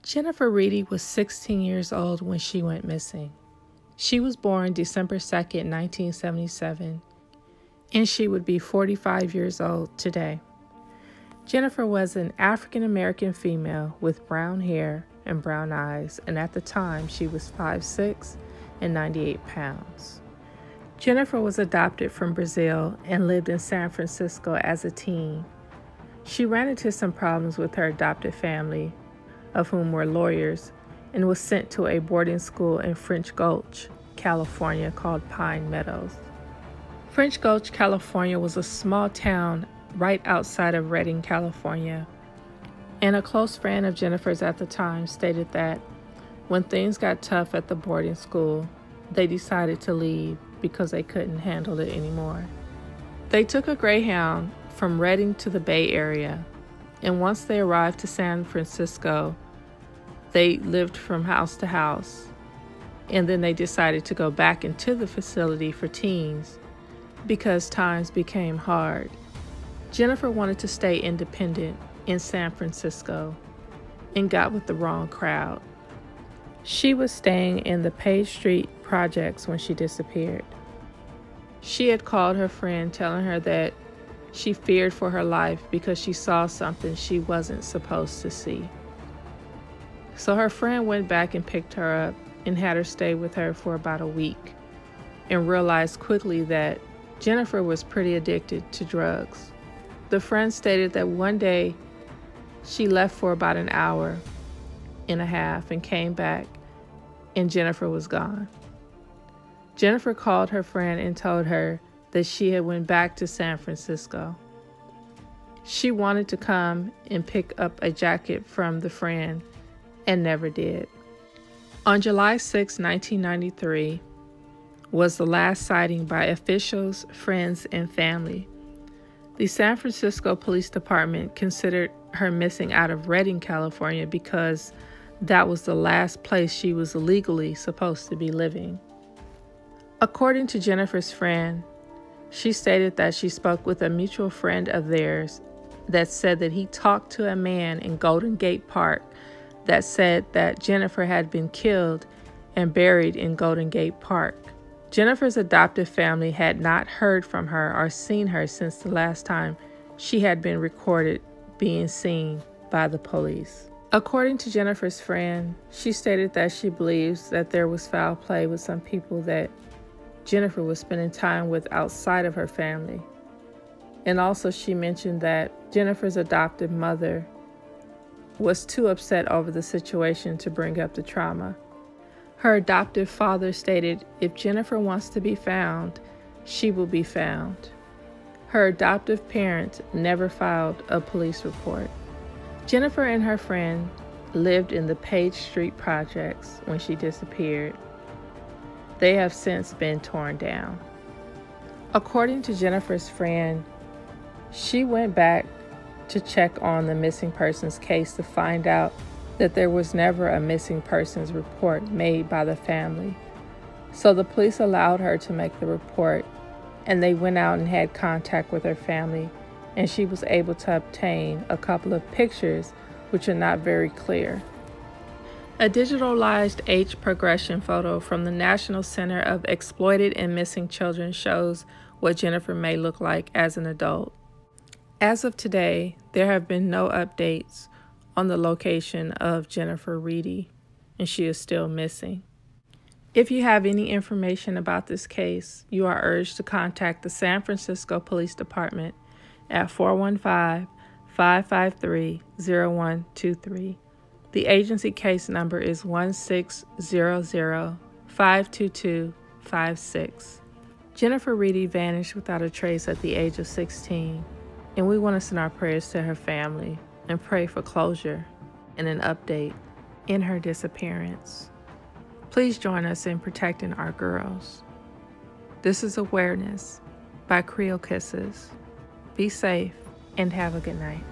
Jennifer Reidy was 16 years old when she went missing. She was born December 2nd, 1977, and she would be 45 years old today. Jennifer was an African-American female with brown hair and brown eyes, and at the time she was 5'6" and 98 pounds. Jennifer was adopted from Brazil and lived in San Francisco as a teen. She ran into some problems with her adopted family, of whom were lawyers, and was sent to a boarding school in French Gulch, California called Pine Meadows. French Gulch, California was a small town right outside of Reidy, California, and a close friend of Jennifer's at the time stated that when things got tough at the boarding school, they decided to leave because they couldn't handle it anymore. They took a Greyhound from Reidy to the Bay Area, and once they arrived to San Francisco, they lived from house to house, and then they decided to go back into the facility for teens because times became hard. Jennifer wanted to stay independent in San Francisco and got with the wrong crowd. She was staying in the Page Street projects when she disappeared. She had called her friend telling her that she feared for her life because she saw something she wasn't supposed to see. So her friend went back and picked her up and had her stay with her for about a week, and realized quickly that Jennifer was pretty addicted to drugs. The friend stated that one day she left for about an hour and a half and came back, and Jennifer was gone. Jennifer called her friend and told her that she had went back to San Francisco. She wanted to come and pick up a jacket from the friend and never did. On July 6, 1993, was the last sighting by officials, friends, and family. The San Francisco Police Department considered her missing out of Reidy, California, because that was the last place she was legally supposed to be living. According to Jennifer's friend, she stated that she spoke with a mutual friend of theirs that said that he talked to a man in Golden Gate Park that said that Jennifer had been killed and buried in Golden Gate Park. Jennifer's adoptive family had not heard from her or seen her since the last time she had been recorded being seen by the police. According to Jennifer's friend, she stated that she believes that there was foul play with some people that Jennifer was spending time with outside of her family. And also she mentioned that Jennifer's adoptive mother was too upset over the situation to bring up the trauma. Her adoptive father stated, if Jennifer wants to be found, she will be found. Her adoptive parents never filed a police report. Jennifer and her friend lived in the Page Street projects when she disappeared. They have since been torn down. According to Jennifer's friend, she went back to check on the missing persons case to find out that there was never a missing persons report made by the family. So the police allowed her to make the report, and they went out and had contact with her family, and she was able to obtain a couple of pictures which are not very clear. A digitalized age progression photo from the National Center of Exploited and Missing Children shows what Jennifer may look like as an adult. As of today, there have been no updates on the location of Jennifer Reidy, and she is still missing. If you have any information about this case, you are urged to contact the San Francisco Police Department at 415-553-0123. The agency case number is 1600-522-56. Jennifer Reidy vanished without a trace at the age of 16, and we want to send our prayers to her family and pray for closure and an update in her disappearance. Please join us in protecting our girls. This is Awareness by Creole Kisses. Be safe and have a good night.